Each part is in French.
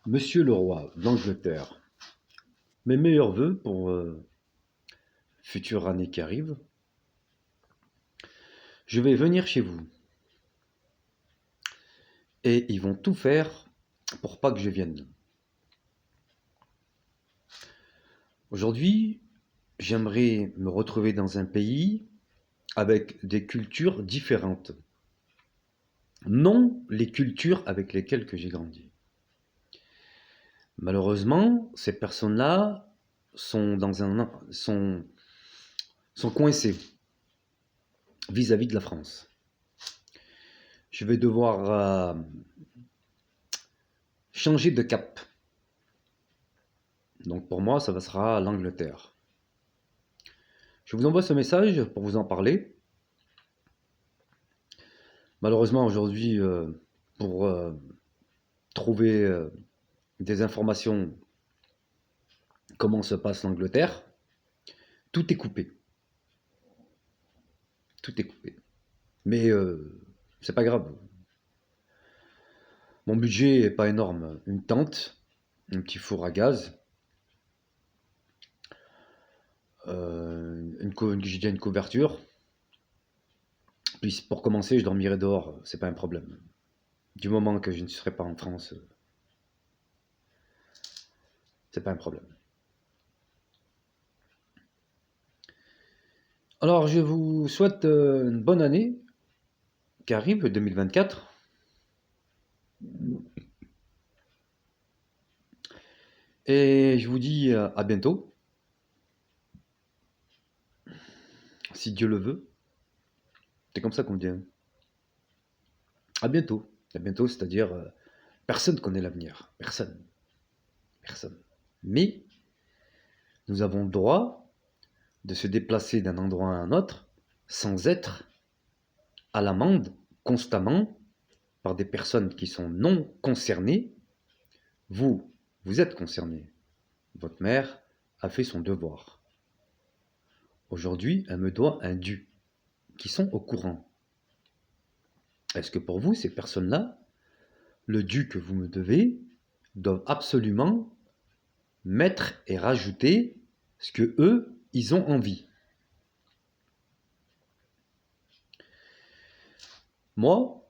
Monsieur le roi d'Angleterre, mes meilleurs vœux pour future année qui arrive. Je vais venir chez vous et ils vont tout faire pour pas que je vienne. Aujourd'hui, j'aimerais me retrouver dans un pays avec des cultures différentes, non les cultures avec lesquelles que j'ai grandi. Malheureusement, ces personnes-là sont sont coincées vis-à-vis de la France. Je vais devoir changer de cap. Donc pour moi, ça sera l'Angleterre. Je vous envoie ce message pour vous en parler. Malheureusement, aujourd'hui, pour trouver des informations comment se passe l'Angleterre, tout est coupé. Tout est coupé. Mais c'est pas grave. Mon budget est pas énorme. Une tente, un petit four à gaz, j'ai déjà une couverture. Puis pour commencer, je dormirai dehors, c'est pas un problème. Du moment que je ne serai pas en France, c'est pas un problème. Alors, je vous souhaite une bonne année qui arrive, 2024. Et je vous dis à bientôt, si Dieu le veut. C'est comme ça qu'on dit, hein. À bientôt. À bientôt, c'est-à-dire, personne ne connaît l'avenir. Personne. Personne. Mais nous avons le droit de se déplacer d'un endroit à un autre sans être à l'amende constamment par des personnes qui sont non concernées. Vous, vous êtes concerné. Votre mère a fait son devoir. Aujourd'hui, elle me doit un dû, qui sont au courant. Est-ce que pour vous, ces personnes-là, le dû que vous me devez, doivent absolument mettre et rajouter ce que eux, ils ont envie? Moi,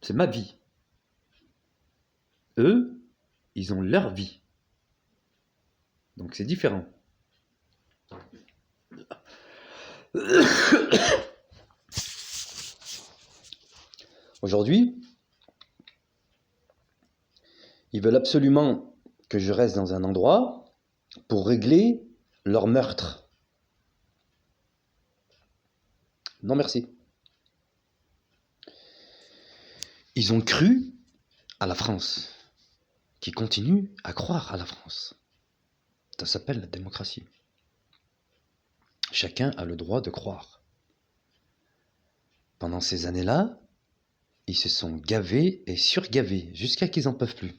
c'est ma vie. Eux, ils ont leur vie. Donc c'est différent. Aujourd'hui, ils veulent absolument que je reste dans un endroit pour régler leur meurtre. Non merci. Ils ont cru à la France, qui continue à croire à la France. Ça s'appelle la démocratie. Chacun a le droit de croire. Pendant ces années-là, ils se sont gavés et surgavés jusqu'à qu'ils n'en peuvent plus.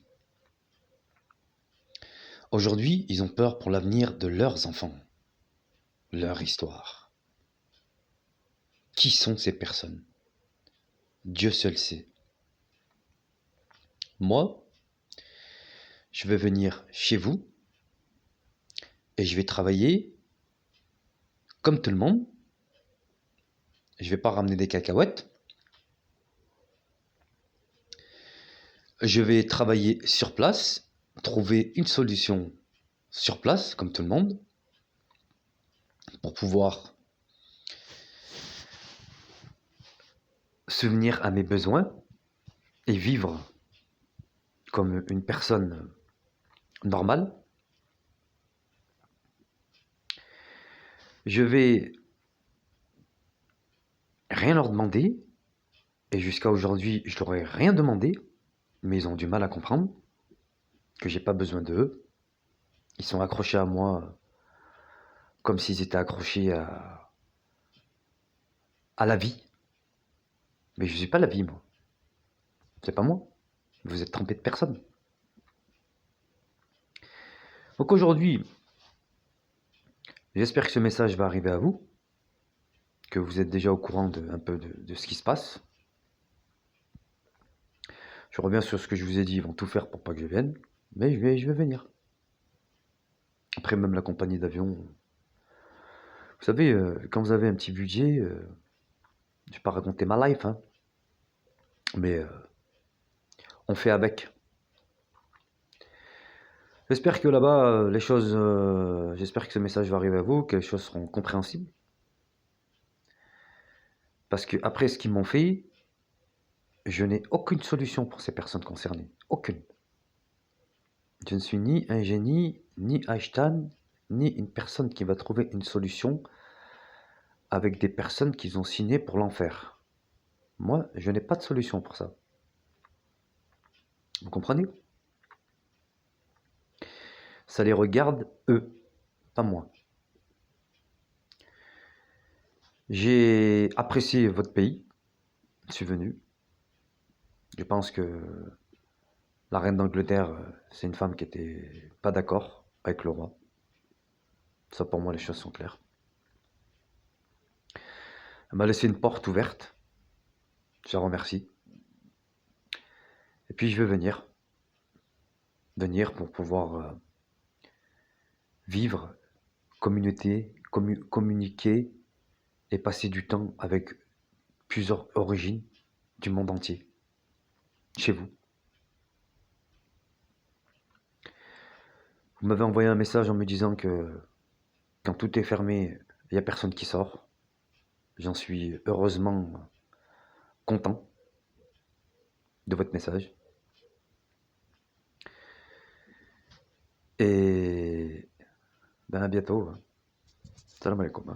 Aujourd'hui, ils ont peur pour l'avenir de leurs enfants, leur histoire. Qui sont ces personnes? Dieu seul sait. Moi, je vais venir chez vous et je vais travailler comme tout le monde. Je ne vais pas ramener des cacahuètes. Je vais travailler sur place, trouver une solution sur place, comme tout le monde, pour pouvoir subvenir à mes besoins et vivre comme une personne normale. Je vais rien leur demander, et jusqu'à aujourd'hui, je leur ai rien demandé, mais ils ont du mal à comprendre que j'ai pas besoin d'eux. Ils sont accrochés à moi comme s'ils étaient accrochés à la vie. Mais je suis pas la vie, moi. C'est pas moi. Vous êtes trompé de personne. Donc aujourd'hui, j'espère que ce message va arriver à vous, que vous êtes déjà au courant un peu de ce qui se passe. Je reviens sur ce que je vous ai dit, ils vont tout faire pour pas que je vienne, mais je vais venir. Après, même la compagnie d'avion, vous savez, quand vous avez un petit budget, je vais pas raconter ma life, hein, mais on fait avec. J'espère que là-bas, les choses, j'espère que ce message va arriver à vous, que les choses seront compréhensibles. Parce que après ce qu'ils m'ont fait, je n'ai aucune solution pour ces personnes concernées. Aucune. Je ne suis ni un génie, ni Einstein, ni une personne qui va trouver une solution avec des personnes qui ont signé pour l'enfer. Moi, je n'ai pas de solution pour ça. Vous comprenez? Ça les regarde, eux, pas moi. J'ai apprécié votre pays, je suis venu. Je pense que la reine d'Angleterre, c'est une femme qui était pas d'accord avec le roi. Ça, pour moi, les choses sont claires. Elle m'a laissé une porte ouverte. Je la remercie. Et puis, je vais venir. Venir pour pouvoir vivre, communiquer et passer du temps avec plusieurs origines du monde entier. Chez vous. Vous m'avez envoyé un message en me disant que quand tout est fermé, il n'y a personne qui sort. J'en suis heureusement content de votre message. Et ben à bientôt. Salam alaikum.